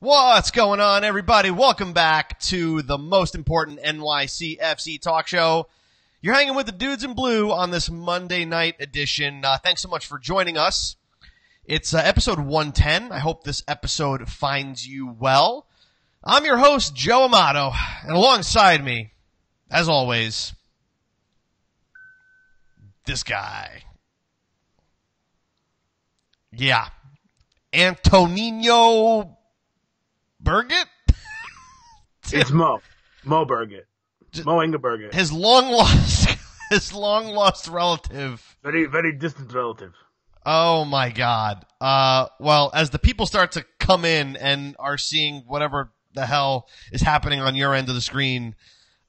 What's going on, everybody? Welcome back to the most important NYCFC talk show. You're hanging with the dudes in blue on this Monday night edition. Thanks so much for joining us. It's episode 110. I hope this episode finds you well. I'm your host, Joe Amato, and alongside me, as always, this guy. Yeah. Antonino Berget? It's Mo Berget. Mo Inga Berget. His long lost relative. Very, very distant relative. Oh my God. Well, as the people start to come in and are seeing whatever the hell is happening on your end of the screen,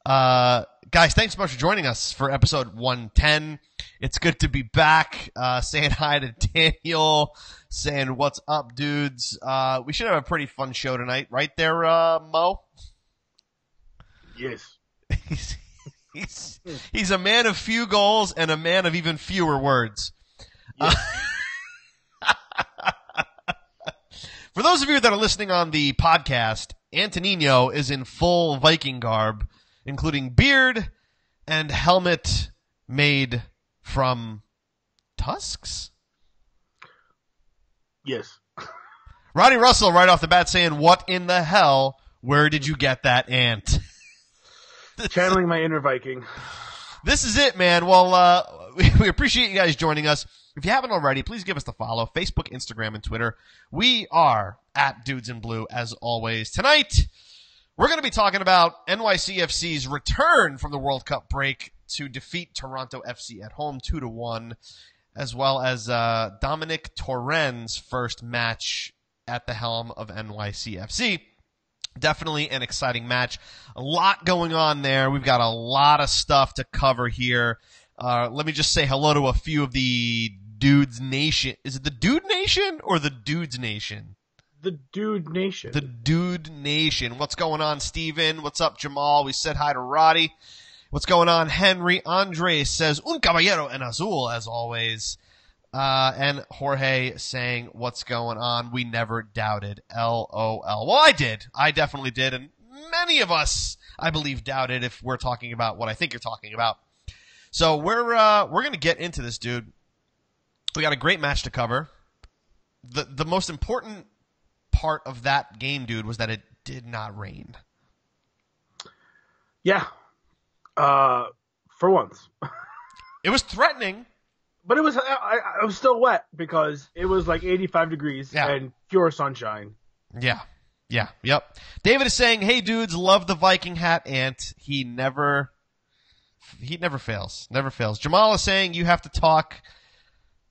guys, thanks so much for joining us for episode 110. It's good to be back, saying hi to Daniel, saying what's up, dudes. We should have a pretty fun show tonight, right there, Mo? Yes. He's a man of few goals and a man of even fewer words. Yes. For those of you that are listening on the podcast, Antonino is in full Viking garb, including beard and helmet made from tusks? Yes. Ronnie Russell right off the bat saying, what in the hell? Where did you get that ant? Channeling my inner Viking. This is it, man. Well, we appreciate you guys joining us. If you haven't already, please give us the follow. Facebook, Instagram, and Twitter. We are at Dudes in Blue, as always. Tonight, we're going to be talking about NYCFC's return from the World Cup break to defeat Toronto FC at home 2-1, as well as Berget Torrent's first match at the helm of NYCFC. Definitely an exciting match. A lot going on there. We've got a lot of stuff to cover here. Let me just say hello to a few of the Dudes Nation. Is it the Dude Nation or the Dudes Nation? The Dude Nation. The Dude Nation. What's going on, Steven? What's up, Jamal? We said hi to Roddy. What's going on, Henry? Andre says, un caballero en azul, as always. And Jorge saying, what's going on? We never doubted. LOL. Well, I did. I definitely did. And many of us, I believe, doubted if we're talking about what I think you're talking about. So we're going to get into this, dude. We got a great match to cover. The most important part of that game, dude, was that it did not rain. Yeah. For once. It was threatening. But it was still wet because it was like 85 degrees and pure sunshine. Yeah. Yep. David is saying, hey, dudes, love the Viking hat ant. He never fails. Never fails. Jamal is saying you have to talk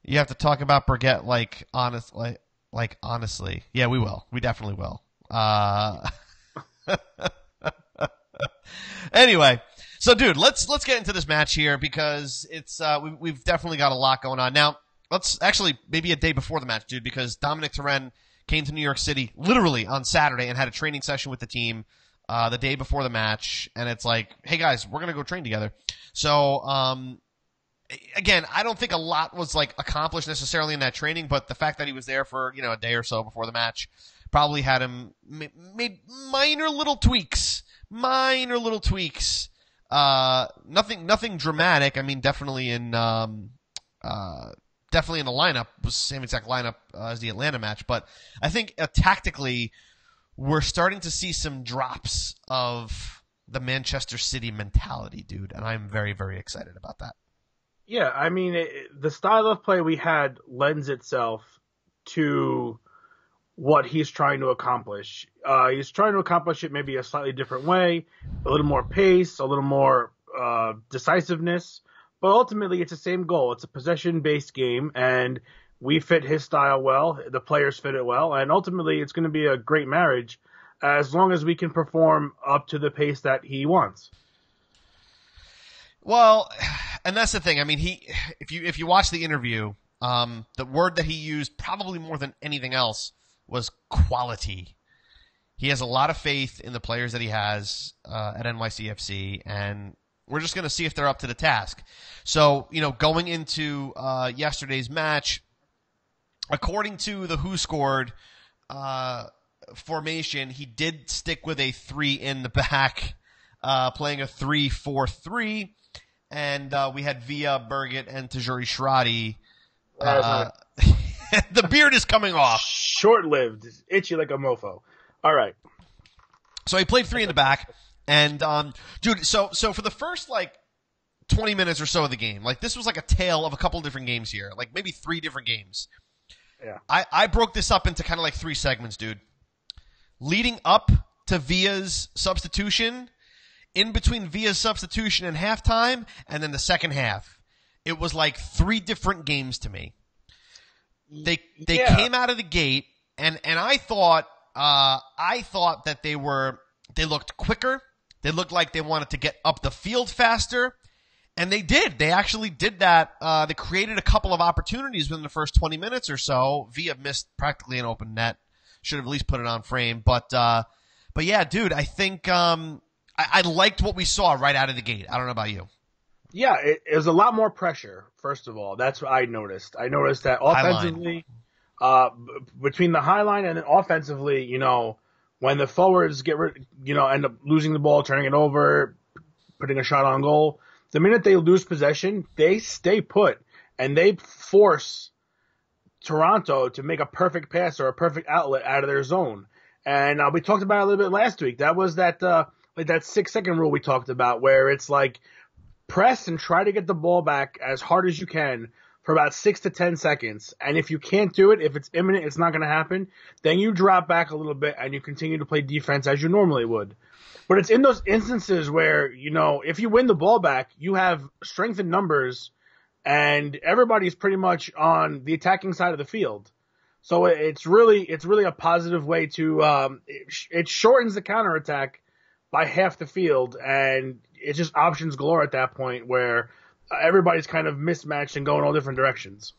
about Berget like honestly. Yeah, we will. We definitely will. Anyway, so dude, let's get into this match here because it's we've definitely got a lot going on. Now, let's actually maybe a day before the match, dude, because Berget Torrent came to New York City literally on Saturday and had a training session with the team the day before the match, and it's like, hey guys, we're gonna go train together. So again, I don't think a lot was like accomplished necessarily in that training, but the fact that he was there for a day or so before the match probably had him made minor little tweaks. Nothing dramatic. I mean, definitely in the lineup was the same exact lineup as the Atlanta match, but I think tactically we're starting to see some drops of the Manchester City mentality, dude, and I'm very, very excited about that. Yeah, I mean, the style of play we had lends itself to what he's trying to accomplish. He's trying to accomplish it maybe a slightly different way, a little more pace, a little more decisiveness, but ultimately it's the same goal. It's a possession-based game, and we fit his style well, the players fit it well, and ultimately it's going to be a great marriage as long as we can perform up to the pace that he wants. Well, and that's the thing. I mean, if you watch the interview, the word that he used probably more than anything else was quality. He has a lot of faith in the players that he has at NYCFC, and we're just going to see if they're up to the task. So, going into yesterday's match, according to the Who Scored, formation, he did stick with a 3 in the back, playing a 3-4-3, and we had Villa, Berget, and Tajuri Shradi. The beard is coming off. Short-lived. Itchy like a mofo. All right. So he played 3 in the back, and dude, so for the first 20 minutes or so of the game, this was like a tale of a couple different games here, maybe 3 different games. Yeah. I broke this up into kind of 3 segments, dude. Leading up to Villa's substitution, in between Villa's substitution and halftime, and then the second half. It was 3 different games to me. They came out of the gate, and I thought that they looked quicker. They looked like they wanted to get up the field faster. And they did. They actually did that. They created a couple of opportunities within the first 20 minutes or so. Villa missed practically an open net. Should have at least put it on frame. But yeah, dude, I think I liked what we saw right out of the gate. I don't know about you. Yeah, it was a lot more pressure, first of all. That's what I noticed. I noticed that offensively, between the high line and then offensively, when the forwards end up losing the ball, turning it over, putting a shot on goal, the minute they lose possession, they stay put and they force Toronto to make a perfect pass or a perfect outlet out of their zone. And we talked about it a little bit last week. That was that 6-second rule we talked about, where it's press and try to get the ball back as hard as you can for about 6 to 10 seconds. And if you can't do it, if it's imminent, it's not going to happen, then you drop back a little bit and you continue to play defense as you normally would. But it's in those instances where, if you win the ball back, you have strength in numbers and everybody's pretty much on the attacking side of the field. So it's really a positive way to, it shortens the counterattack by half the field, and it's just options galore at that point where everybody's kind of mismatched and going all different directions.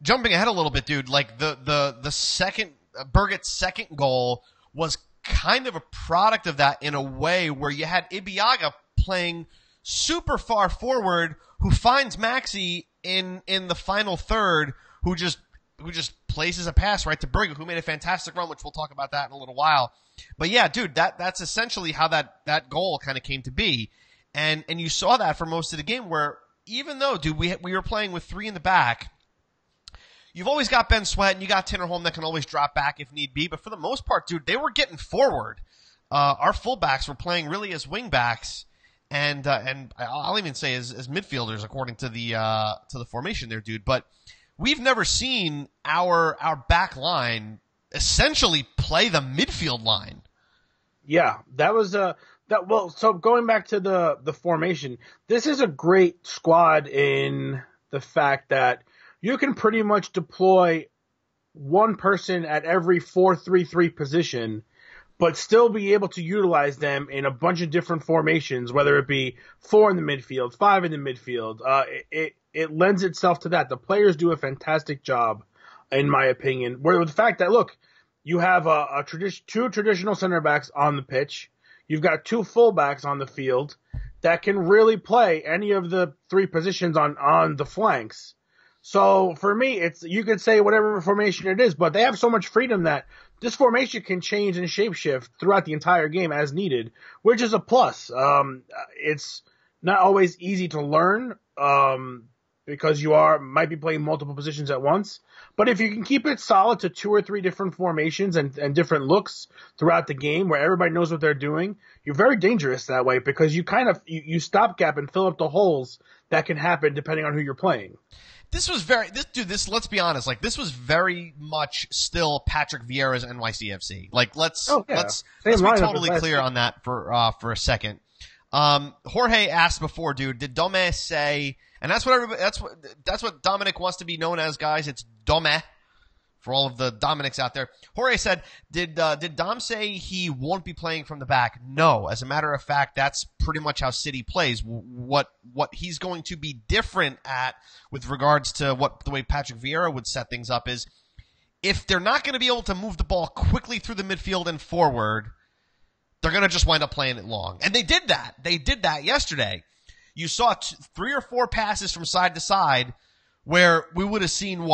Jumping ahead a little bit, dude, the second, Berget's second goal was kind of a product of that in a way where you had Ibiaga playing super far forward, who finds Maxi in the final third, who just places a pass right to Berget, who made a fantastic run, which we'll talk about that in a little while. But yeah, dude, that's essentially how that goal kind of came to be. And you saw that for most of the game, where even though, dude, we were playing with 3 in the back, you've always got Ben Sweat and you got Tinnerholm that can always drop back if need be. But for the most part, dude, they were getting forward. Our fullbacks were playing really as wingbacks, and I'll even say as midfielders according to the formation there, dude. But we've never seen our back line essentially play the midfield line. Yeah, that was so going back to the formation, this is a great squad in the fact that you can pretty much deploy one person at every 4-3-3 position, but still be able to utilize them in a bunch of different formations, whether it be 4 in the midfield, 5 in the midfield. It lends itself to that. The players do a fantastic job, in my opinion. Where the fact that, look, you have two traditional center backs on the pitch. You've got 2 fullbacks on the field that can really play any of the 3 positions on the flanks. So for me, you could say whatever formation it is, but they have so much freedom that this formation can change and shapeshift throughout the entire game as needed, which is a plus. It's not always easy to learn, because you might be playing multiple positions at once. But if you can keep it solid to 2 or 3 different formations and different looks throughout the game where everybody knows what they're doing, you're very dangerous that way, because you kind of you stopgap and fill up the holes that can happen depending on who you're playing. Let's be honest, this was very much still Patrick Vieira's NYCFC. Let's be totally clear on that for a second. Jorge asked before, dude, did Dome say, and that's what Dominic wants to be known as, guys. It's Dome for all of the Dominics out there. Jorge said, did Dom say he won't be playing from the back? No. As a matter of fact, that's pretty much how City plays. What he's going to be different at with regards to the way Patrick Vieira would set things up is, if they're not going to be able to move the ball quickly through the midfield and forward, they're going to just wind up playing it long. And they did that. They did that yesterday. You saw 3 or 4 passes from side to side where we would have seen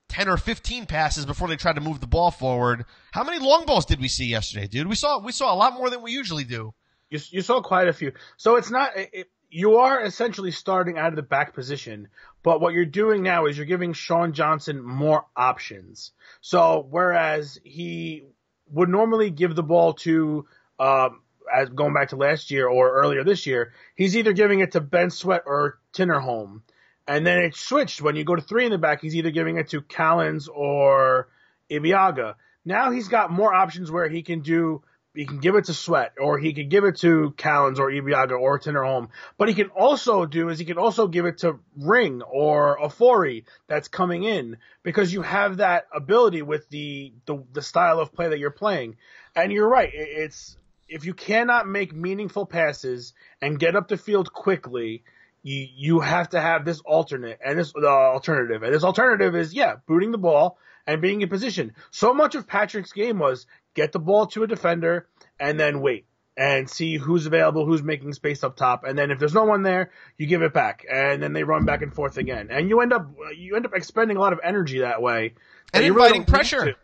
10 or 15 passes before they tried to move the ball forward. How many long balls did we see yesterday, dude? We saw a lot more than we usually do. You saw quite a few. So it's not you are essentially starting out of the back position, but what you're doing now is you're giving Sean Johnson more options. So whereas he would normally give the ball to as going back to last year or earlier this year, he's either giving it to Ben Sweat or Tinnerholm. And then it switched. When you go to 3 in the back, he's either giving it to Callens or Ibiaga. Now he's got more options where he can give it to Sweat, or he can give it to Callens or Ibiaga or Tinnerholm. But he can also give it to Ring or Ofori that's coming in, because you have that ability with the style of play that you're playing. And you're right. It's if you cannot make meaningful passes and get up the field quickly, you have to have this alternative. And this alternative is, booting the ball and being in position. So much of Patrick's game was get the ball to a defender and then wait and see who's available, who's making space up top. And then if there's no one there, you give it back. And then they run back and forth again. And you end up expending a lot of energy that way. And inviting pressure.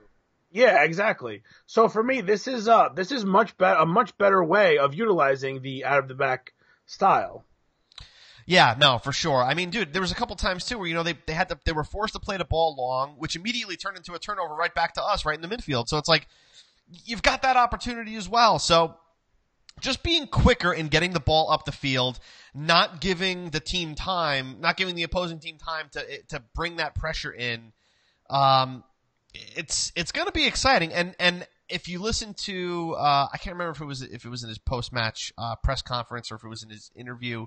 Yeah, exactly. So for me, this is a much better way of utilizing the out of the back style. Yeah, no, for sure. I mean, dude, there was a couple times too where they were forced to play the ball long, which immediately turned into a turnover right back to us, right in the midfield. So it's like you've got that opportunity as well. So just being quicker in getting the ball up the field, not giving the opposing team time to bring that pressure in. It's going to be exciting. And if you listen to, I can't remember if it was in his post-match press conference or if it was in his interview,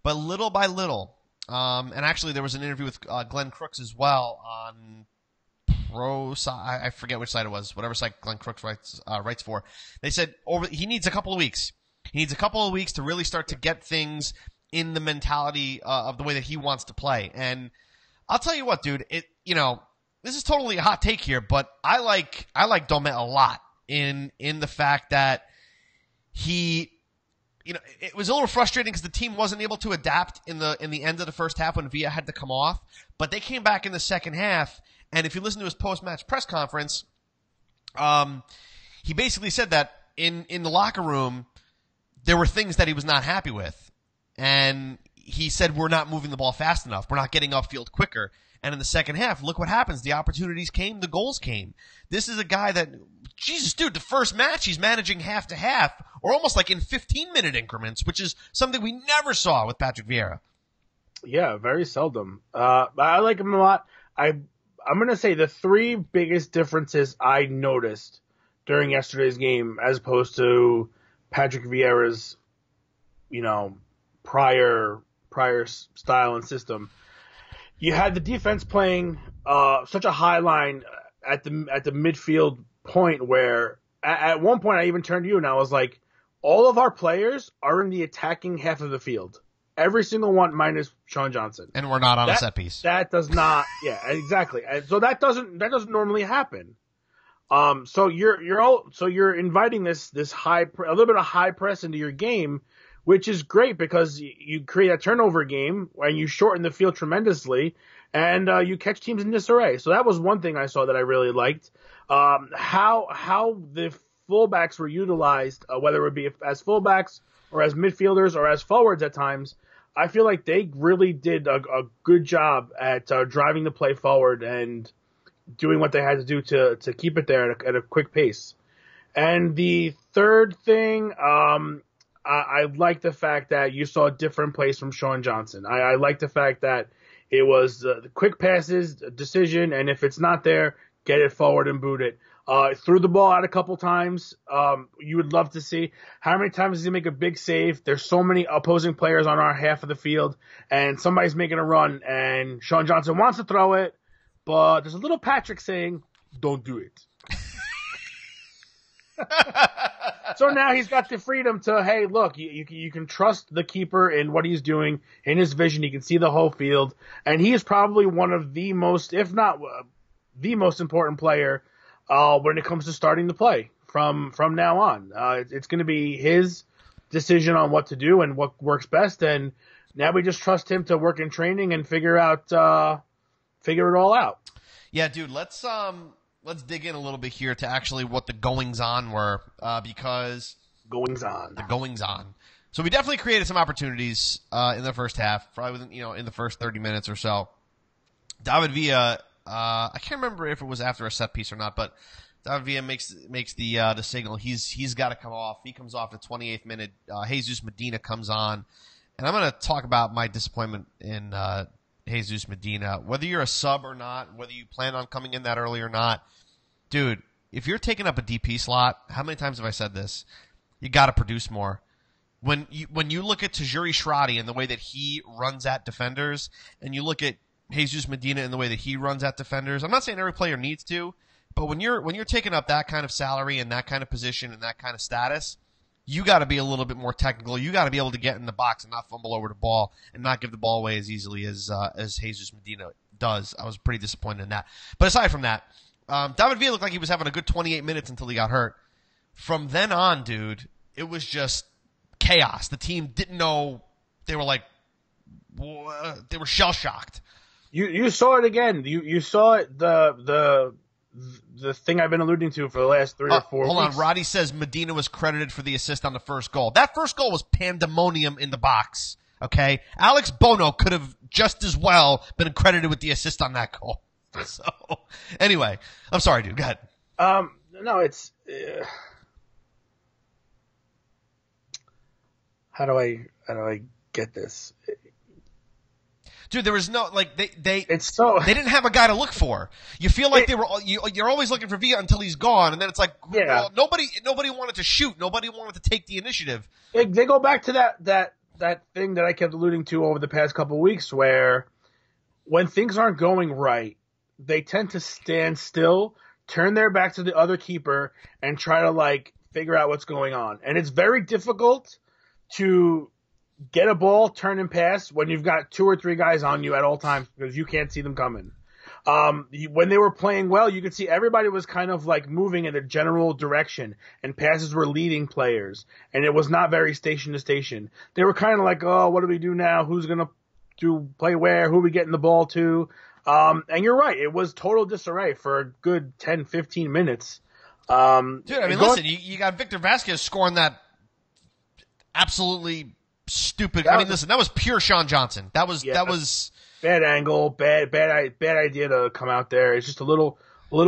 but little by little, and actually there was an interview with Glenn Crooks as well on Pro side. I forget which side it was, whatever side Glenn Crooks writes for. They said he needs a couple of weeks. He needs a couple of weeks to really start to get things in the mentality of the way that he wants to play. And I'll tell you what, dude, this is totally a hot take here, but I like Domet a lot in the fact that he, it was a little frustrating because the team wasn't able to adapt in the end of the first half when Villa had to come off, but they came back in the second half. And if you listen to his post-match press conference, he basically said that in the locker room there were things that he was not happy with, and he said we're not moving the ball fast enough, we're not getting upfield quicker. And in the second half, look what happens. The opportunities came, the goals came. This is a guy that, Jesus, dude, the first match he's managing half to half, or almost like in 15-minute increments, which is something we never saw with Patrick Vieira. Yeah, very seldom. I like him a lot. I'm going to say the 3 biggest differences I noticed during yesterday's game as opposed to Patrick Vieira's, prior style and system. You had the defense playing such a high line at the midfield point where at one point I even turned to you and I was like, all of our players are in the attacking half of the field. Every single one minus Sean Johnson. And we're not on a set piece. That does not, yeah, exactly. And so that doesn't normally happen. So you're inviting this a little bit of high press into your game, which is great because you create a turnover game and you shorten the field tremendously, and you catch teams in disarray. So that was one thing I saw that I really liked. How the fullbacks were utilized, whether it would be as fullbacks or as midfielders or as forwards at times. I feel like they really did a good job at driving the play forward and doing what they had to do to keep it there at a quick pace. And the third thing, I like the fact that you saw different plays from Sean Johnson. I like the fact that it was the quick passes, decision, and if it's not there, get it forward and boot it. Threw the ball out a couple times. You would love to see how many times does he make a big save. There's so many opposing players on our half of the field, and somebody's making a run, and Sean Johnson wants to throw it, but there's a little Patrick saying, "Don't do it." So now he's got the freedom to, hey, look, you can trust the keeper in what he's doing, in his vision. He can see the whole field, and he is probably one of the most, if not the most important player when it comes to starting the play from now on. It's going to be his decision on what to do and what works best, and now we just trust him to work in training and figure it all out. Yeah, dude, let's dig in a little bit here to actually what the goings on were, because Goings on. the goings on. So we definitely created some opportunities in the first half, probably within, in the first 30 minutes or so. David Villa, I can't remember if it was after a set piece or not, but David Villa makes the signal. He's got to come off. He comes off at 28th minute. Jesus Medina comes on, and I'm going to talk about my disappointment in Jesus Medina. Whether you're a sub or not, whether you plan on coming in that early or not, dude, if you're taking up a DP slot, how many times have I said this? You got to produce more. When you look at Tajuri Shradi and the way that he runs at defenders, and you look at Jesus Medina and the way that he runs at defenders, I'm not saying every player needs to, but when you're taking up that kind of salary and that kind of position and that kind of status, you got to be a little bit more technical. You got to be able to get in the box and not fumble over the ball and not give the ball away as easily as Jesus Medina does. I was pretty disappointed in that. But aside from that, David Villa looked like he was having a good 28 minutes until he got hurt. From then on, dude, it was just chaos. The team didn't know. They were like, they were shell shocked. You saw it again. You saw it, the thing I've been alluding to for the last 3 or 4 weeks. Hold on. Roddy says Medina was credited for the assist on the first goal. That first goal was pandemonium in the box. Okay? Alex Bono could have just as well been credited with the assist on that goal. So, anyway, I'm sorry, dude. Go ahead. No, it's how do I get this? Dude, there was no they didn't have a guy to look for. You feel like you're always looking for Villa until he's gone, and then it's like, well, nobody wanted to shoot, nobody wanted to take the initiative. They go back to that thing that I kept alluding to over the past couple of weeks, where when things aren't going right, they tend to stand still, turn their back to the other keeper, and try to figure out what's going on. And it's very difficult to get a ball, turn and pass when you've got 2 or 3 guys on you at all times because you can't see them coming. When they were playing well, you could see everybody was kind of moving in a general direction, and passes were leading players, and it was not very station to station. They were kind of like, oh, what do we do now? Who's going to play where? Who are we getting the ball to? And you're right. It was total disarray for a good 10, 15 minutes. Dude, I mean, listen, you got Victor Vasquez scoring that absolutely stupid. Listen, that was pure Sean Johnson. That was bad angle, bad idea to come out there. It's just a little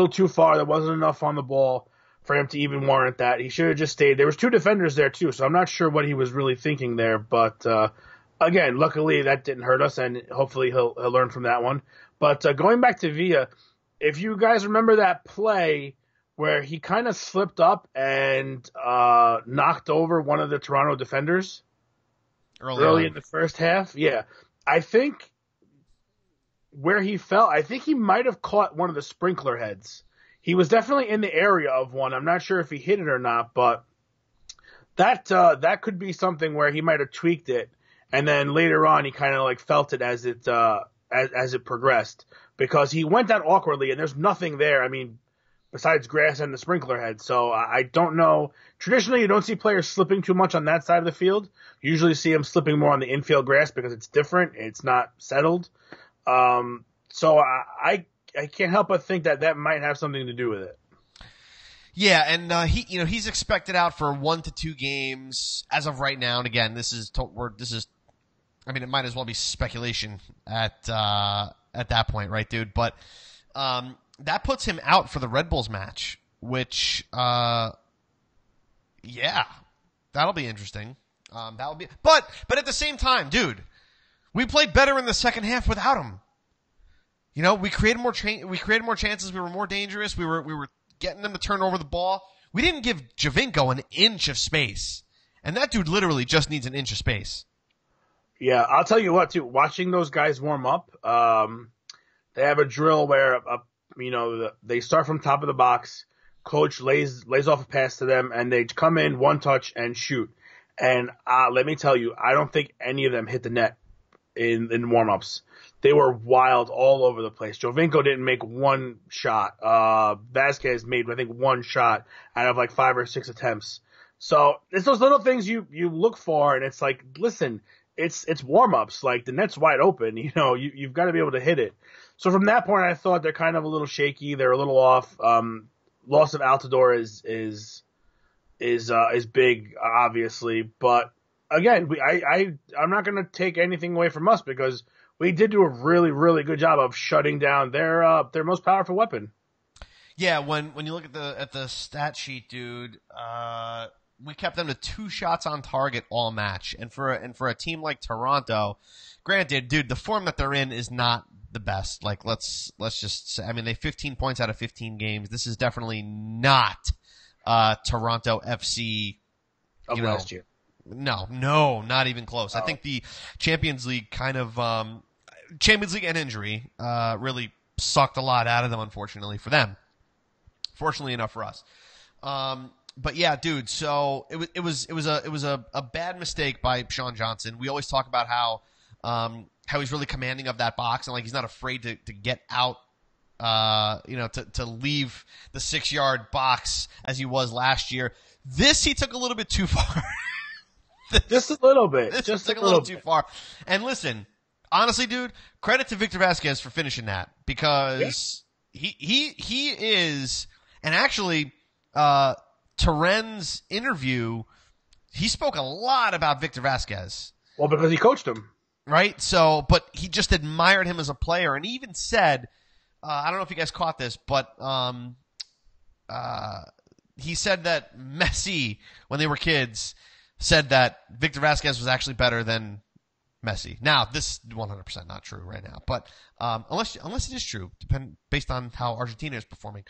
too far. There wasn't enough on the ball for him to even warrant that. He should have just stayed. There was 2 defenders there too, so I'm not sure what he was really thinking there. But again, luckily that didn't hurt us, and hopefully he'll learn from that one. But going back to Villa, if you guys remember that play where he kind of slipped up and knocked over one of the Toronto defenders early in the first half, yeah, I think where he fell, I think he might have caught one of the sprinkler heads. He was definitely in the area of one. I'm not sure if he hit it or not, but that could be something where he might have tweaked it, and then later on he kind of felt it as it progressed, because he went down awkwardly and there's nothing there. I mean, besides grass and the sprinkler head. So I don't know. Traditionally, you don't see players slipping too much on that side of the field. You usually see them slipping more on the infield grass because it's different. It's not settled. So I can't help but think that that might have something to do with it. Yeah, and he's expected out for 1 to 2 games as of right now. And again, it might as well be speculation at that point, right, dude? But that puts him out for the Red Bulls match, which that'll be interesting. But at the same time, dude, we played better in the second half without him. We created more chances. We were more dangerous. We were getting them to turn over the ball. We didn't give Giovinco an inch of space, and that dude literally just needs an inch of space. Yeah, I'll tell you what, too. Watching those guys warm up, they have a drill where they start from top of the box. Coach lays off a pass to them, and they come in, one touch, and shoot. And let me tell you, I don't think any of them hit the net in warm-ups. They were wild all over the place. Giovinco didn't make one shot. Vasquez made, I think, one shot out of 5 or 6 attempts. So it's those little things you look for, and it's listen, it's warm-ups. The net's wide open. You've got to be able to hit it. So from that point, I thought they're kind of a little shaky. They're a little off. Loss of Altidore is big, obviously. But again, I'm not going to take anything away from us because we did do a really, really good job of shutting down their most powerful weapon. Yeah, when you look at the stat sheet, dude, we kept them to 2 shots on target all match, and for a team like Toronto, granted, dude, the form that they're in is not the best. Like, let's just say, I mean, they 15 points out of 15 games. This is definitely not Toronto FC of last year. No, not even close. I think the Champions League Champions League and injury really sucked a lot out of them, unfortunately for them. Fortunately enough for us. But yeah, dude, so it was a bad mistake by Sean Johnson. We always talk about how he's really commanding of that box and like he's not afraid to get out to leave the 6-yard box as he was last year. This he took a little bit too far. Just a little bit. Just took a little too far. And listen, honestly, dude, credit to Victor Vasquez for finishing that because he is, and actually, Torrent's interview, he spoke a lot about Victor Vasquez. Well, because he coached him. Right? So, but he just admired him as a player, and he even said, I don't know if you guys caught this, but he said that Messi, when they were kids, said that Victor Vasquez was actually better than Messi. Now, this is 100% not true right now, but unless it is true, based on how Argentina is performing.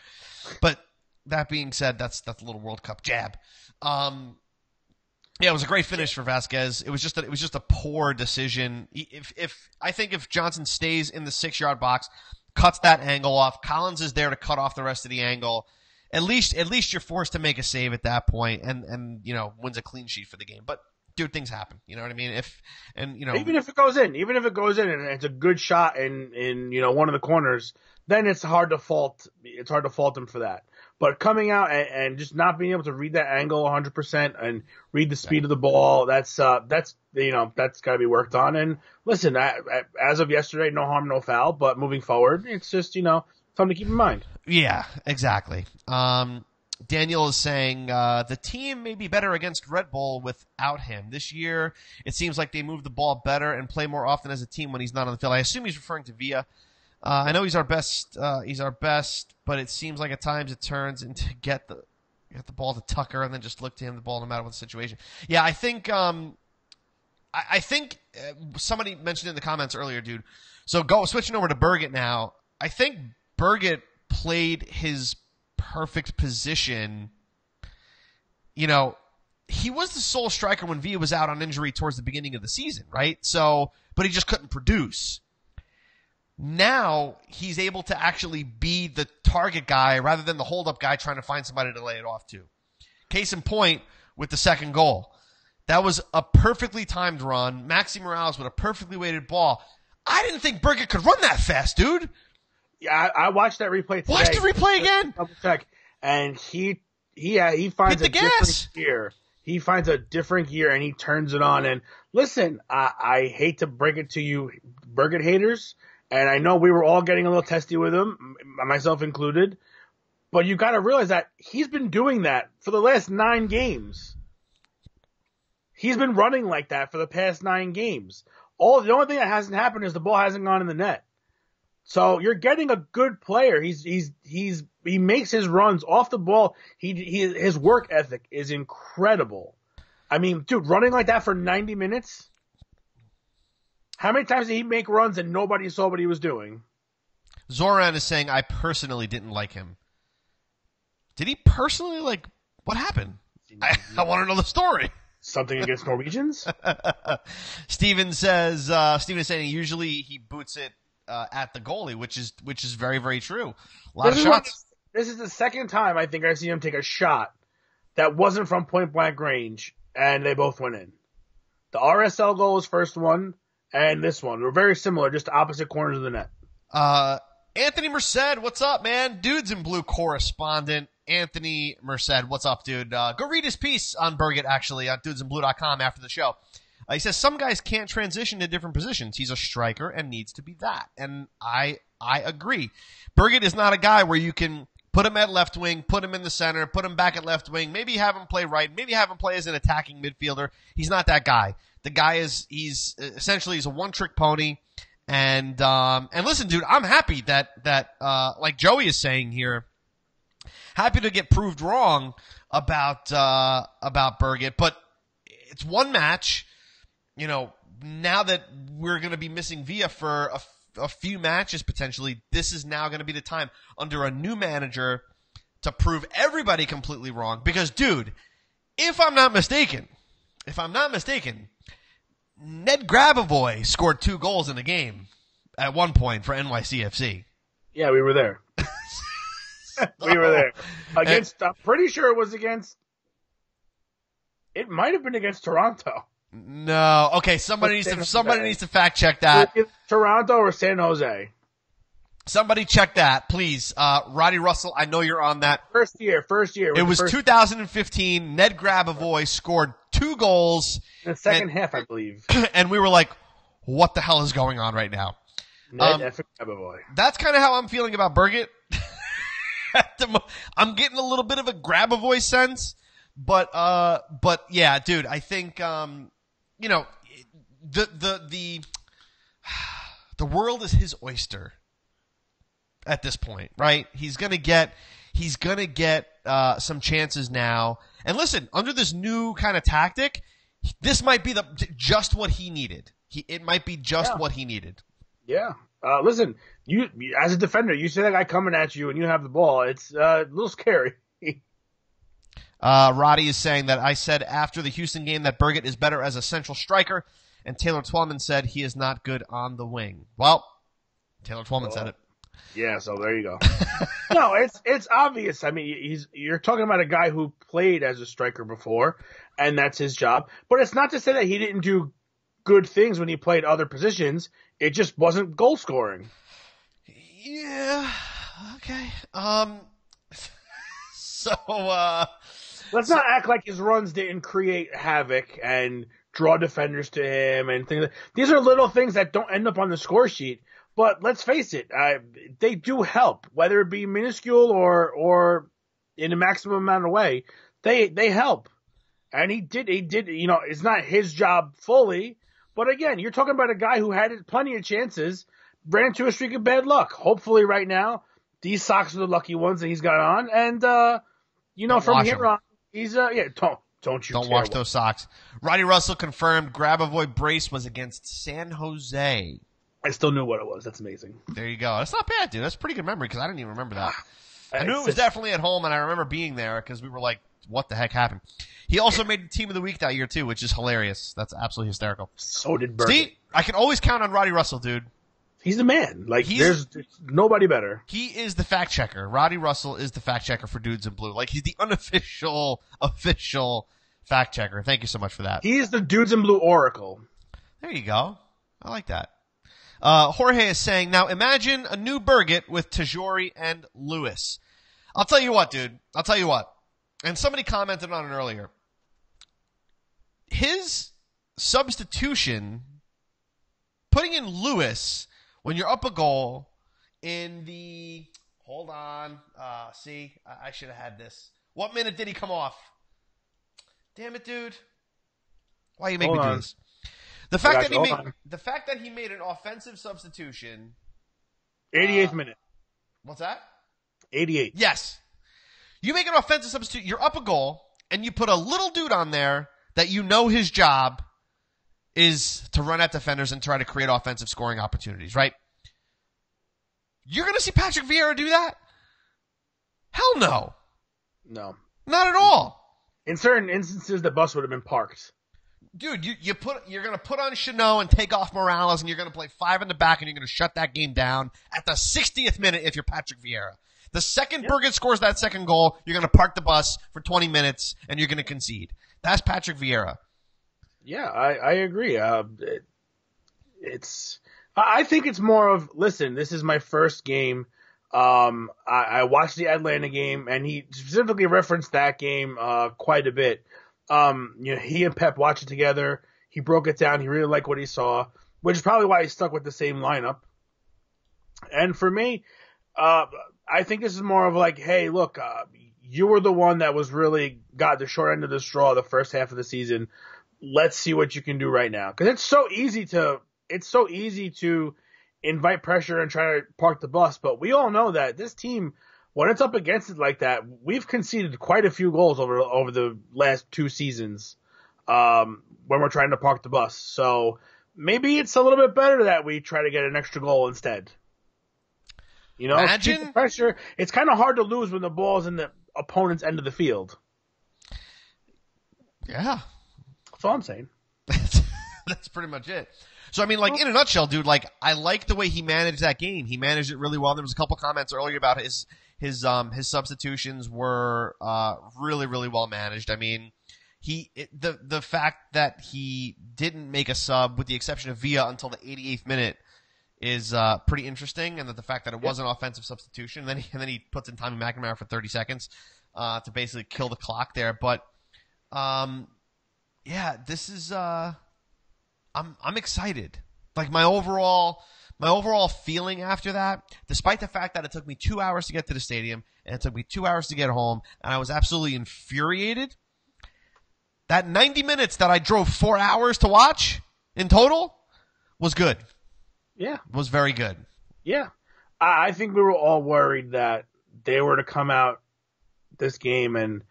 But that being said, that's a little World Cup jab. Yeah, it was a great finish for Vasquez. It was just a poor decision. I think if Johnson stays in the 6-yard box, cuts that angle off, Collins is there to cut off the rest of the angle. At least you're forced to make a save at that point and wins a clean sheet for the game. But dude, things happen. You know what I mean? Even if it goes in and it's a good shot in one of the corners, then it's hard to fault him for that. But coming out and just not being able to read that angle 100% and read the speed of the ball, that's got to be worked on. And listen, as of yesterday, no harm, no foul. But moving forward, it's just something to keep in mind. Yeah, exactly. Daniel is saying the team may be better against Red Bull without him. This year, it seems like they move the ball better and play more often as a team when he's not on the field. I assume he's referring to Villa. I know he's our best, but it seems like at times it turns into get the ball to Tucker and then just look to him the ball no matter what the situation. Yeah, I think somebody mentioned in the comments earlier, dude. So switching over to Berget now. I think Berget played his perfect position. He was the sole striker when Villa was out on injury towards the beginning of the season, right? So, but he just couldn't produce. Now he's able to actually be the target guy rather than the hold-up guy trying to find somebody to lay it off to. Case in point with the second goal. That was a perfectly timed run. Maxi Morales with a perfectly weighted ball. I didn't think Berget could run that fast, dude. Yeah, I watched that replay today. Watch the replay again. Double check. And he finds a different gear. He finds a different gear and he turns it on. And listen, I hate to break it to you, Berget haters. And I know we were all getting a little testy with him, myself included. But you got to realize that he's been doing that for the last 9 games. He's been running like that for the past 9 games. The only thing that hasn't happened is the ball hasn't gone in the net. So you're getting a good player. He makes his runs off the ball. His work ethic is incredible. I mean, dude, running like that for 90 minutes. How many times did he make runs and nobody saw what he was doing? Zoran is saying, I personally didn't like him. Did he personally what happened? I want to know the story. Something against Norwegians? Steven is saying usually he boots it at the goalie, which is very, very true. A lot of shots. This is the second time I think I've seen him take a shot that wasn't from point blank range, and they both went in. The RSL goal was first one, and this one were very similar, just opposite corners of the net. Anthony Merced, what's up, man? Dudes in Blue correspondent. Anthony Merced, what's up, dude? Go read his piece on Berget, actually, on dudesinblue.com after the show. He says, some guys can't transition to different positions. He's a striker and needs to be that. And I I agree. Berget is not a guy where you can put him at left wing, put him in the center, put him back at left wing, maybe have him play right, maybe have him play as an attacking midfielder. He's not that guy. The guy he's a one-trick pony. And listen, dude, I'm happy that like Joey is saying here, happy to get proved wrong about Berget, but it's one match. You know, now that we're going to be missing Villa for a few matches potentially, this is now going to be the time under a new manager to prove everybody completely wrong. Because, dude, if I'm not mistaken, Ned Grabavoy scored 2 goals in the game at one point for NYCFC. Yeah, we were there. We were there. I'm pretty sure it was it might have been against Toronto. No. Okay, somebody needs to fact check that. Toronto or San Jose? Somebody check that, please. Roddy Russell, I know you're on that. First year. It was 2015. Ned Grabavoy scored 2 goals. In the second half, I believe. And we were like, what the hell is going on right now? Ned Grabavoy. That's kind of how I'm feeling about Berget. I'm getting a little bit of a Grabavoy sense. But yeah, dude, I think, you know, the world is his oyster at this point, right? He's gonna get some chances now. And listen, under this new kind of tactic, this might be just what he needed. It might be just what he needed. Yeah. Listen, you as a defender, you see that guy coming at you and you have the ball. It's a little scary. Roddy is saying that I said after the Houston game that Berget is better as a central striker, and Taylor Twellman said he is not good on the wing. Well, Taylor Twellman said it. Yeah, so there you go. No, it's obvious. I mean, you're talking about a guy who played as a striker before, and that's his job. But it's not to say that he didn't do good things when he played other positions. It just wasn't goal scoring. Yeah. Okay. So, let's not act like his runs didn't create havoc and draw defenders to him and things. These are little things that don't end up on the score sheet. But let's face it, they do help, whether it be minuscule or in a maximum amount of way. They help, and he did. You know, it's not his job fully, but again, you're talking about a guy who had plenty of chances, ran into a streak of bad luck. Hopefully, right now, these socks are the lucky ones that he's got on, and you know, from here on, he's don't wash those socks. Roddy Russell confirmed Grabavoy brace was against San Jose. I still knew what it was. That's amazing. There you go. That's not bad, dude. That's pretty good memory because I didn't even remember that. I knew it was definitely at home, and I remember being there because we were like, what the heck happened? He also made the team of the week that year, too, which is hilarious. That's absolutely hysterical. So did Berget. See, I can always count on Roddy Russell, dude. He's the man. Like, there's nobody better. He is the fact checker. Roddy Russell is the fact checker for Dudes in Blue. Like, he's the official fact checker. Thank you so much for that. He is the Dudes in Blue oracle. There you go. I like that. Jorge is saying, now imagine a new Berget with Tajori and Lewis. I'll tell you what, dude. I'll tell you what. And somebody commented on it earlier. His substitution, putting in Lewis when you're up a goal in the, hold on. See, I should have had this. What minute did he come off? Damn it, dude. Why you make me do this? The fact that he made an offensive substitution. 88th minute. What's that? 88. Yes. You make an offensive substitute. You're up a goal, and you put a little dude on there that you know his job is to run at defenders and try to create offensive scoring opportunities, right? You're going to see Patrick Vieira do that? Hell no. No. Not at all. In certain instances, the bus would have been parked. Dude, you're going to put on Chanel and take off Morales, and you're going to play 5 in the back, and you're going to shut that game down at the 60th minute if you're Patrick Vieira. The second Berget scores that second goal, you're going to park the bus for 20 minutes, and you're going to concede. That's Patrick Vieira. Yeah, I agree. I think it's more of, listen, this is my first game. I watched the Atlanta game, and he specifically referenced that game quite a bit. You know, he and Pep watched it together. He broke it down. He really liked what he saw, which is probably why he stuck with the same lineup. And for me, I think this is more of like, hey, look, you were the one that was really got the short end of the straw the first half of the season. Let's see what you can do right now. Because it's so easy to invite pressure and try to park the bus. But we all know that this team, when it's up against it like that, we've conceded quite a few goals over the last 2 seasons when we're trying to park the bus. So maybe it's a little bit better that we try to get an extra goal instead. You know, keep the pressure. It's kind of hard to lose when the ball's in the opponent's end of the field. Yeah. That's all I'm saying. That's pretty much it. So, I mean, like, in a nutshell, dude, like, I like the way he managed that game. He managed it really well. There was a couple comments earlier about his substitutions were really, really well managed. I mean, the fact that he didn't make a sub, with the exception of Villa, until the 88th minute is pretty interesting, and that the fact that it was an offensive substitution, and then he puts in Tommy McNamara for 30 seconds to basically kill the clock there. But yeah, this is I'm excited. Like, my overall feeling after that, despite the fact that it took me 2 hours to get to the stadium and it took me 2 hours to get home, and I was absolutely infuriated, that 90 minutes that I drove 4 hours to watch in total was good. Yeah. Was very good. Yeah. I think we were all worried that they were to come out this game and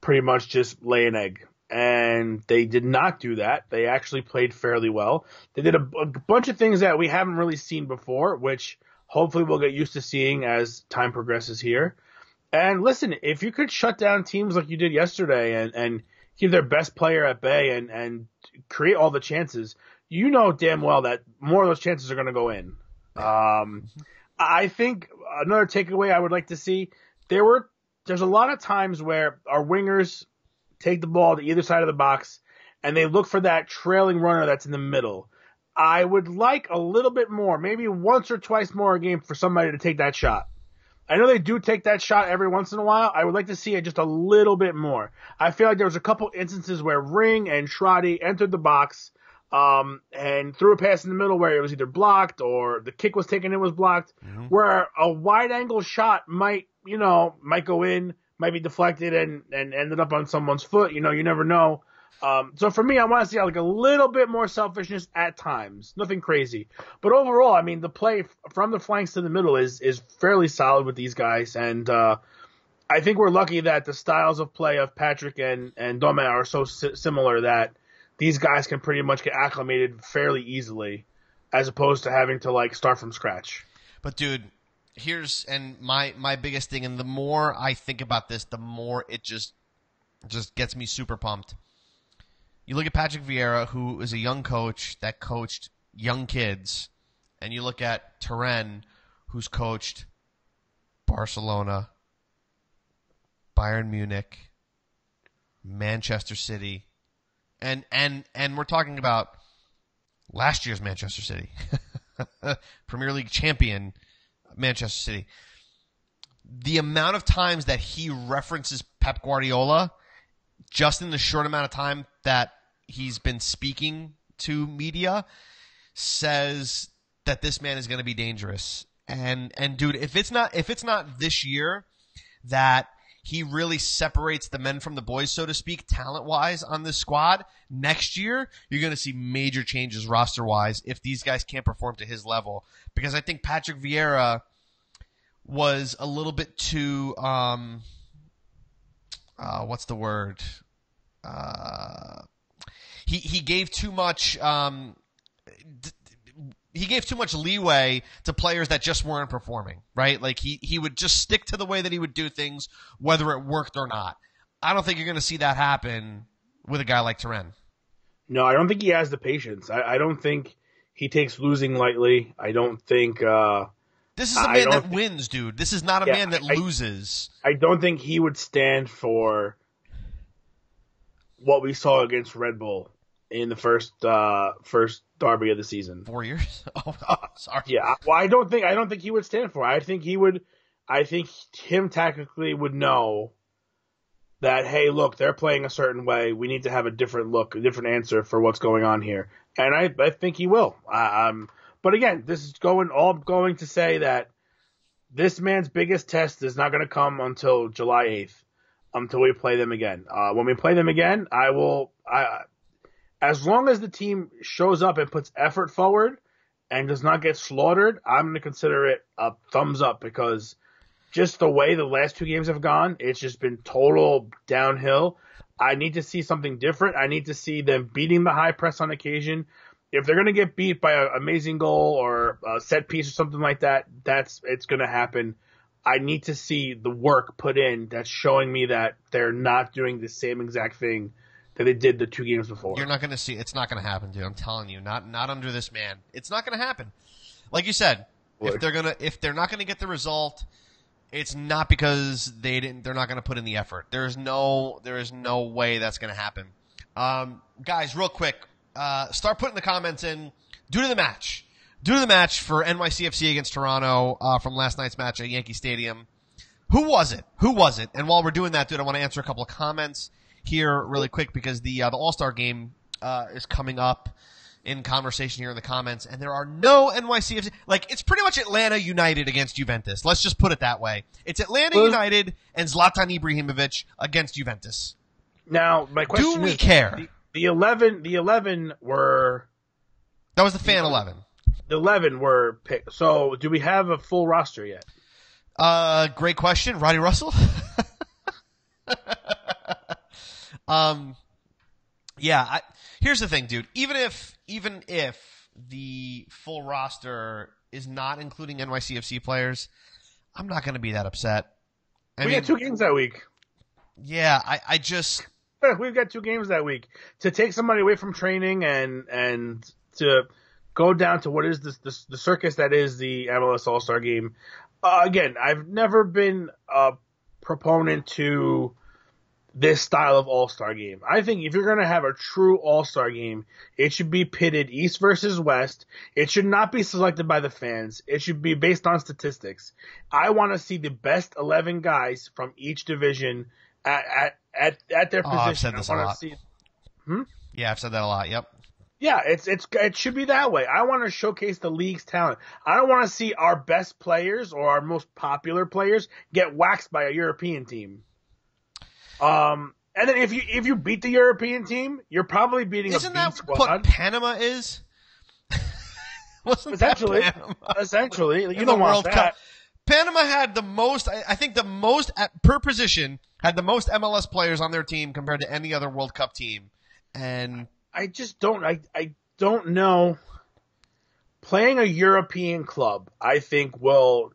pretty much just lay an egg. And they did not do that. They actually played fairly well. They did a bunch of things that we haven't really seen before, which hopefully we'll get used to seeing as time progresses here. And listen, if you could shut down teams like you did yesterday and keep their best player at bay and create all the chances, you know damn well that more of those chances are going to go in. I think another takeaway I would like to see, there's a lot of times where our wingers take the ball to either side of the box and they look for that trailing runner that's in the middle. I would like a little bit more, maybe once or twice more a game, for somebody to take that shot. I know they do take that shot every once in a while. I would like to see it just a little bit more. I feel like there was a couple instances where Ring and Schrade entered the box and threw a pass in the middle where it was either blocked or the kick was taken and it was blocked, where a wide angle shot might go in, might be deflected and ended up on someone's foot. You never know. So for me, I want to see like a little bit more selfishness at times. Nothing crazy. But overall, I mean, the play from the flanks to the middle is fairly solid with these guys. And I think we're lucky that the styles of play of Patrick and Dome are so similar that these guys can pretty much get acclimated fairly easily, as opposed to having to like start from scratch. But dude, here's my biggest thing, and the more I think about this, the more it just gets me super pumped. You look at Patrick Vieira, who is a young coach that coached young kids, and you look at Torrent, who's coached Barcelona, Bayern Munich, Manchester City, and we're talking about last year's Manchester City, Premier League champion Manchester City. The amount of times that he references Pep Guardiola just in the short amount of time that he's been speaking to media says that this man is going to be dangerous. And dude, if it's not this year that he really separates the men from the boys, so to speak, talent-wise on this squad, next year you're going to see major changes roster-wise if these guys can't perform to his level. Because I think Patrick Vieira was a little bit too what's the word? He gave too much he gave too much leeway to players that just weren't performing, right? Like he would just stick to the way that he would do things, whether it worked or not. I don't think you're going to see that happen with a guy like Torrent. No, I don't think he has the patience. I don't think he takes losing lightly. I don't think this is a man that wins, dude. This is not a man that loses. I don't think he would stand for what we saw against Red Bull in the first derby of the season. 4 years? Oh, sorry. Yeah. Well, I don't think he would stand for it. I think him tactically would know that, hey, look, they're playing a certain way. We need to have a different look, a different answer for what's going on here. And I think he will. But again, this is going to say that this man's biggest test is not going to come until July 8th, until we play them again. When we play them again, as long as the team shows up and puts effort forward and does not get slaughtered, I'm going to consider it a thumbs up, because just the way the last 2 games have gone, it's just been total downhill. I need to see something different. I need to see them beating the high press on occasion. If they're going to get beat by an amazing goal or a set piece or something like that, it's going to happen. I need to see the work put in that's showing me that they're not doing the same exact thing that they did the 2 games before. You're not going to see. It's not going to happen, dude. I'm telling you, not under this man. It's not going to happen. Like you said, if they're not going to get the result, it's not because they're not going to put in the effort. There is no way that's going to happen. Guys, real quick, start putting the comments in. Due to the match for NYCFC against Toronto from last night's match at Yankee Stadium. Who was it? And while we're doing that, dude, I want to answer a couple of comments here really quick, because the All-Star game is coming up in conversation here in the comments, and there are no NYCFC. Like, it's pretty much Atlanta United against Juventus. Let's just put it that way. It's Atlanta United and Zlatan Ibrahimovic against Juventus. Now, my question is, do we care? The 11 were... That was the fan 11. The 11 were picked. So, do we have a full roster yet? Great question. Roddy Russell? Yeah, here's the thing, dude. Even if the full roster is not including NYCFC players, I'm not going to be that upset. We got 2 games that week. Yeah, I just... We've got 2 games that week. To take somebody away from training and to go down to what is the circus that is the MLS All-Star game. Again, I've never been a proponent to this style of All-Star game. I think if you're going to have a true All-Star game, it should be pitted East versus West. It should not be selected by the fans. It should be based on statistics. I want to see the best 11 guys from each division at their position. I've said this a lot. Yeah, I've said that a lot. Yep. Yeah, it should be that way. I want to showcase the league's talent. I don't want to see our best players or our most popular players get waxed by a European team. And then if you beat the European team, you're probably beating Isn't a B that squad. what Panama is? Wasn't Essentially, that Panama? essentially, you In don't the want World that. Cup. Panama had the most, I think the most per position, had the most MLS players on their team compared to any other World Cup team. And I just don't. I don't know. Playing a European club, I think the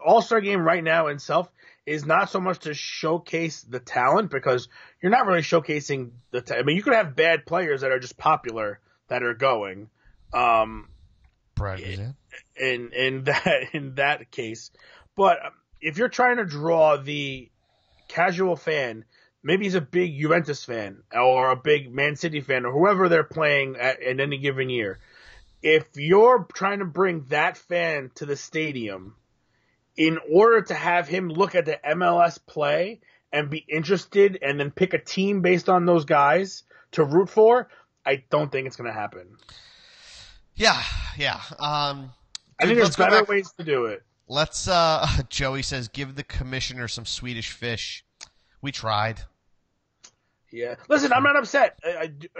All-Star game right now itself is not so much to showcase the talent, because you're not really showcasing the talent. I mean, you could have bad players that are just popular that are going. In that case, but if you're trying to draw the casual fan, maybe he's a big Juventus fan or a big Man City fan or whoever they're playing in any given year. If you're trying to bring that fan to the stadium in order to have him look at the MLS play and be interested and then pick a team based on those guys to root for, I don't think it's going to happen. yeah. I think there's better ways to do it. Let's, Joey says, give the commissioner some Swedish fish. We tried. Yeah. Listen, I'm not upset.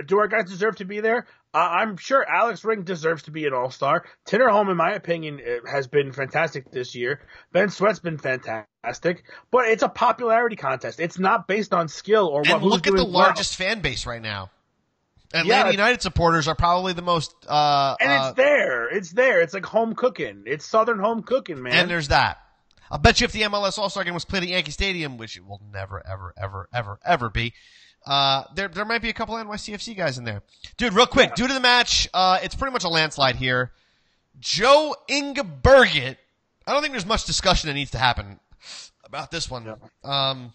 Do our guys deserve to be there? I'm sure Alex Ring deserves to be an All-Star. Tinnerholm, in my opinion, has been fantastic this year. Ben Sweat's been fantastic. But it's a popularity contest. It's not based on skill or what. And look at the largest fan base right now. Atlanta United supporters are probably the most... and it's there. It's there. It's like home cooking. It's Southern home cooking, man. And there's that. I'll bet you if the MLS All-Star game was played at Yankee Stadium, which it will never, ever, ever, ever, ever be, there might be a couple of NYCFC guys in there. Dude, real quick, due to the match, it's pretty much a landslide here. Joe Berget. I don't think there's much discussion that needs to happen about this one. Yeah.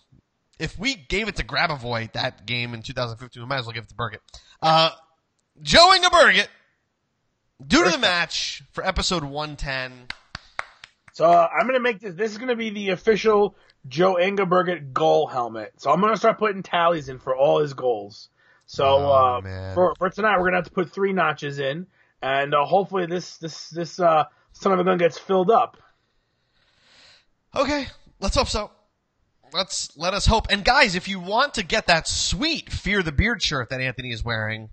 If we gave it to Grabavoy that game in 2015, we might as well give it to Berget. Joe Berget, due to the match for episode 110. So I'm going to make this. This is going to be the official Joe Berget goal helmet. So I'm going to start putting tallies in for all his goals. So man. for tonight, we're gonna have to put 3 notches in, and hopefully this son of a gun gets filled up. Okay, let's hope so. Let us hope. And guys, if you want to get that sweet Fear the Beard shirt that Anthony is wearing,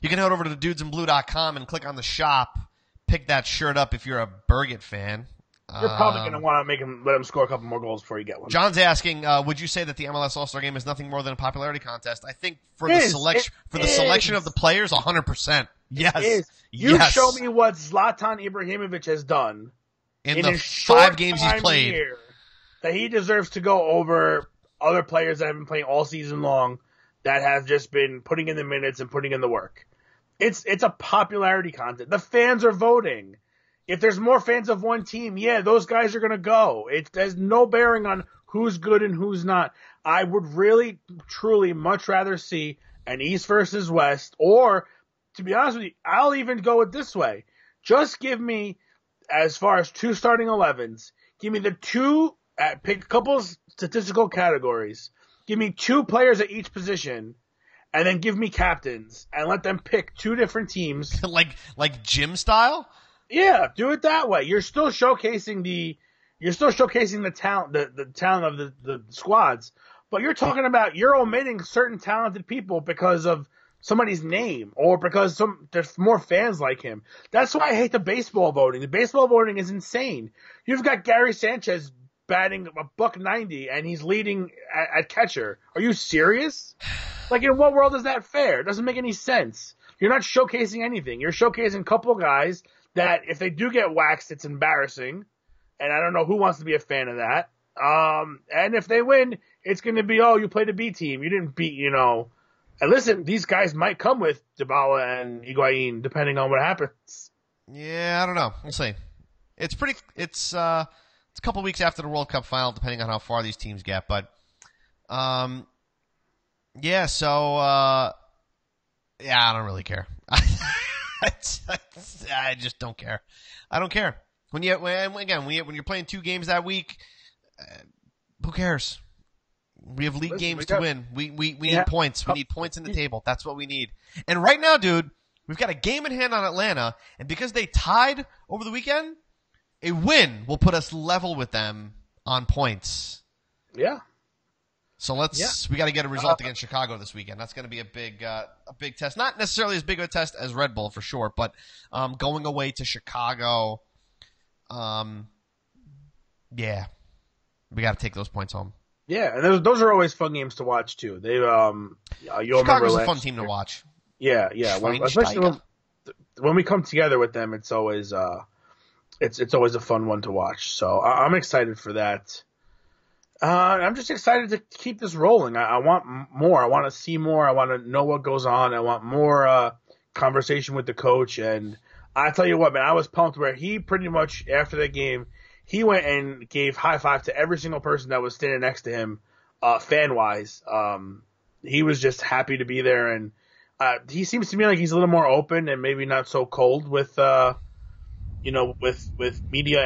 you can head over to dudesandblue.com and click on the shop. Pick that shirt up if you're a Berget fan. You're probably going to want to let him score a couple more goals before you get one. John's asking, would you say that the MLS All-Star Game is nothing more than a popularity contest? I think for the selection of the players, 100%. Yes. It is. You show me what Zlatan Ibrahimovic has done in the 5 games he's played. That he deserves to go over other players that have been playing all season long that have just been putting in the minutes and putting in the work. It's a popularity contest. The fans are voting. If there's more fans of one team, yeah, those guys are going to go. It has no bearing on who's good and who's not. I would really, truly much rather see an East versus West, or, to be honest with you, I'll even go it this way. Just give me, as far as 2 starting 11s, give me the 2, pick a couple of statistical categories, give me 2 players at each position, and then give me captains, and let them pick 2 different teams. like gym style? Yeah, do it that way. You're still showcasing the talent, the talent of the squads, but you're talking about you're omitting certain talented people because of somebody's name or because there's more fans like him. That's why I hate the baseball voting. The baseball voting is insane. You've got Gary Sanchez batting $190 and he's leading at catcher. Are you serious? Like, in what world is that fair? It doesn't make any sense. You're not showcasing anything. You're showcasing a couple of guys that if they do get waxed, it's embarrassing. And I don't know who wants to be a fan of that. And if they win, it's going to be, oh, you played a B team. You didn't beat, And listen, these guys might come with Dybala and Higuain, depending on what happens. Yeah, I don't know. We'll see. It's a couple weeks after the World Cup final, depending on how far these teams get. But, yeah, so, I don't really care. I just don't care. I don't care. When you're playing 2 games that week, who cares? We have league games to win. We need points. We need points in the table. That's what we need. And right now, dude, we've got a game in hand on Atlanta, and because they tied over the weekend, a win will put us level with them on points. Yeah. So we got to get a result against Chicago this weekend. That's going to be a big test. Not necessarily as big of a test as Red Bull for sure, but going away to Chicago, yeah, we got to take those points home. Yeah, and those are always fun games to watch too. Chicago's a fun team to watch. Yeah. Especially when we come together with them, it's always it's always a fun one to watch. So I'm excited for that. I'm just excited to keep this rolling. I want more. I want to see more. I want to know what goes on. I want more conversation with the coach. And I tell you what, man, I was pumped where he pretty much, after the game, he went and gave high five to every single person that was standing next to him, fan-wise. He was just happy to be there. And he seems to me like he's a little more open and maybe not so cold with media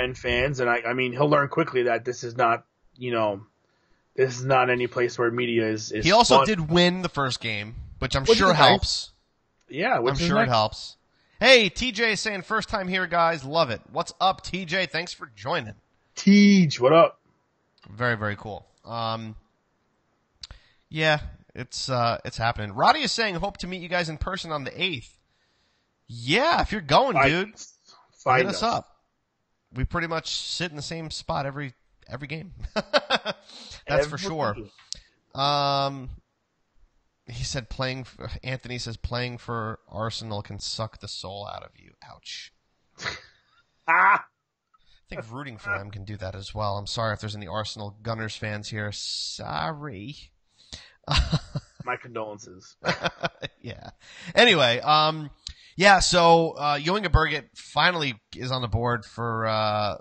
and fans. And I mean, he'll learn quickly that this is not, this is not any place where media is He also fun. did win the first game, which I'm sure helps. Yeah, I'm sure it helps. Hey, TJ is saying, first time here, guys. Love it. What's up, TJ? Thanks for joining. Tej, what up? Very, very cool. Yeah, it's happening. Roddy is saying, hope to meet you guys in person on the 8th. Yeah, if you're going, dude, hit us up. We pretty much sit in the same spot every game. That's for sure. He said Anthony says playing for Arsenal can suck the soul out of you. Ouch. I think rooting for them can do that as well. I'm sorry if there's any Arsenal Gunners fans here. Sorry. My condolences. Yeah. Anyway, so Yoinga Berget finally is on the board for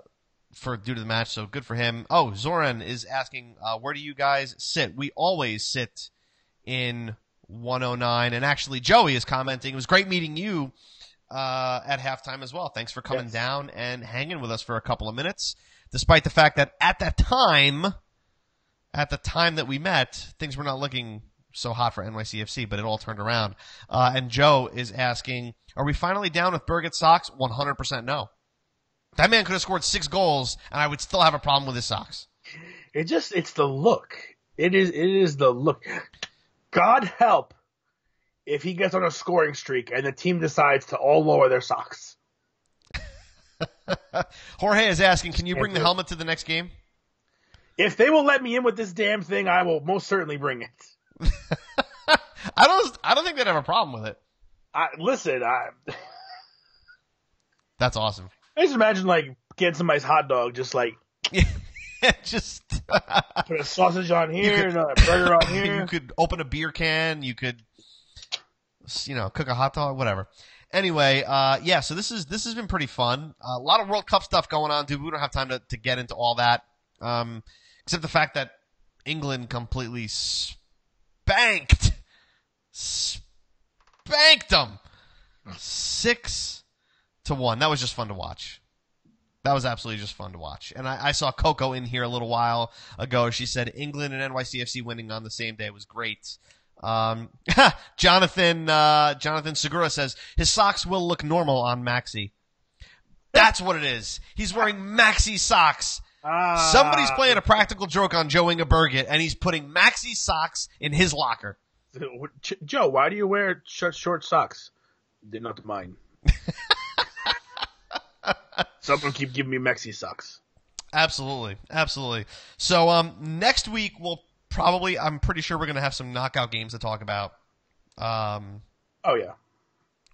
due to the match, so good for him. Oh, Zoran is asking, where do you guys sit? We always sit in 109, and actually Joey is commenting, it was great meeting you at halftime as well. Thanks for coming down and hanging with us for a couple of minutes, despite the fact that at the time that we met, things were not looking so hot for NYCFC, but it all turned around. And Joe is asking, are we finally down with Berget socks? 100% no. That man could have scored 6 goals, and I would still have a problem with his socks. It's the look. It is the look. God help if he gets on a scoring streak and the team decides to all lower their socks. Jorge is asking, can you bring the helmet to the next game? If they will let me in with this damn thing, I will most certainly bring it. I don't think they'd have a problem with it. Listen, that's awesome. I just imagine like getting somebody's hot dog, just like just put a sausage on here, and a burger on here. You could open a beer can. You could, cook a hot dog, whatever. Anyway, so this has been pretty fun. A lot of World Cup stuff going on, dude. We don't have time to get into all that, except the fact that England completely spanked them 6-1. That was just fun to watch. That was absolutely just fun to watch. And I saw Coco in here a little while ago. She said England and NYCFC winning on the same day was great. Jonathan Segura says his socks will look normal on Maxi. That's what it is. He's wearing Maxi socks. Somebody's playing a practical joke on Joe Inga Berget, and he's putting Maxi socks in his locker. Joe, why do you wear short socks? They're not mine. Someone keep giving me Maxi socks. Absolutely. So next week I'm pretty sure we're going to have some knockout games to talk about. Oh yeah.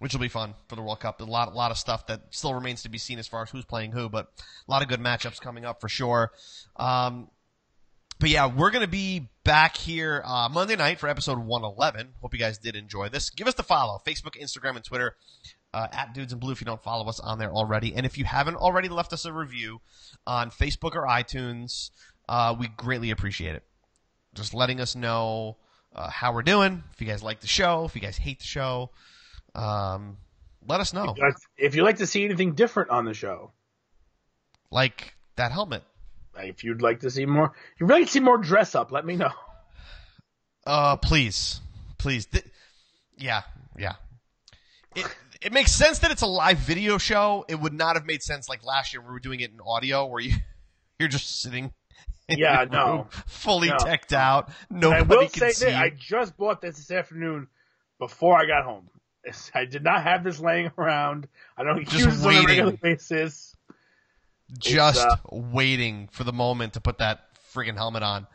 Which will be fun for the World Cup. A lot of stuff that still remains to be seen as far as who's playing who, but a lot of good matchups coming up for sure. But yeah, we're going to be back here Monday night for episode 111. Hope you guys did enjoy this. Give us the follow. Facebook, Instagram, and Twitter. At Dudes in Blue if you don't follow us on there already. And if you haven't already left us a review on Facebook or iTunes, we greatly appreciate it. Just letting us know how we're doing. If you guys like the show, if you guys hate the show, let us know. If you'd like to see anything different on the show. Like that helmet. If you'd like to see more, if you'd like to see more dress up, let me know. Please. Yeah. It makes sense that it's a live video show. It would not have made sense like last year when we were doing it in audio where you're just sitting in your room, fully decked out. Nobody can see you. I just bought this afternoon before I got home. I did not have this laying around. I don't use it on a regular basis. Just waiting for the moment to put that friggin' helmet on.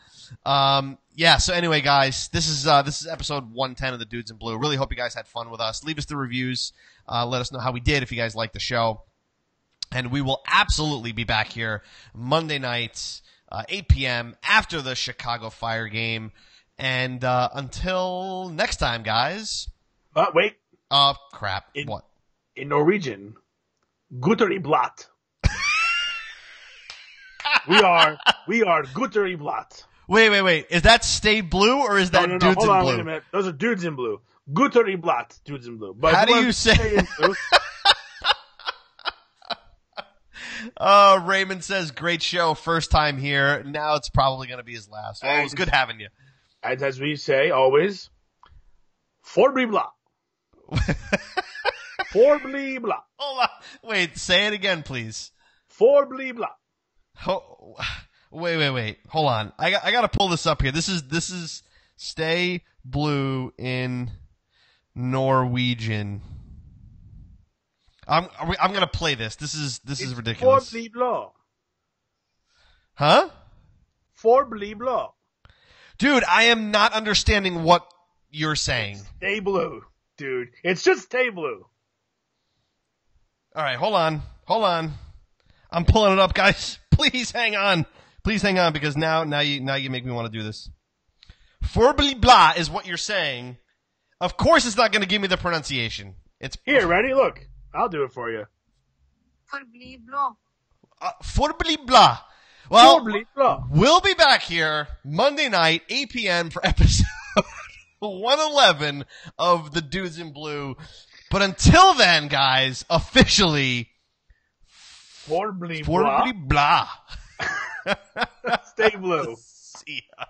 So anyway, guys, this is episode 110 of the Dudes in Blue. Really hope you guys had fun with us. Leave us the reviews. Let us know how we did if you guys like the show. And we will absolutely be back here Monday nights, 8 p.m. after the Chicago Fire game. And until next time, guys. Wait. Crap. What? In Norwegian, Gutteri Blatt. We are Gutteri Blatt. Wait. Is that Stay Blue or is that no, Dudes hold in on, Blue? Wait a minute. Those are Dudes in Blue. Gutteri Blatt, Dudes in Blue. But how do you say Raymond says, great show, first time here. Now it's probably going to be his last. Well, it was good having you. As we say always, Forbli Blah. Forbli Blah. Hold on. Wait, say it again, please. Forbli Blah. Oh, wait. Hold on. I got to pull this up here. This is Stay Blue in Norwegian. I'm going to play this. This is ridiculous. Forbli Blah. Huh? Forbli Blah. Dude, I am not understanding what you're saying. Stay Blue, dude. It's just Stay Blue. All right, hold on. I'm pulling it up, guys. Please hang on because now you make me want to do this. Forbli blah is what you're saying. Of course it's not going to give me the pronunciation. It's here, ready? Look. I'll do it for you. Forbli blah. Forbli blah. Well, Forbli blah. We'll be back here Monday night, 8 p.m. for episode 111 of the Dudes in Blue. But until then, guys, officially, Forbli blah. blah. Stay blue. See ya.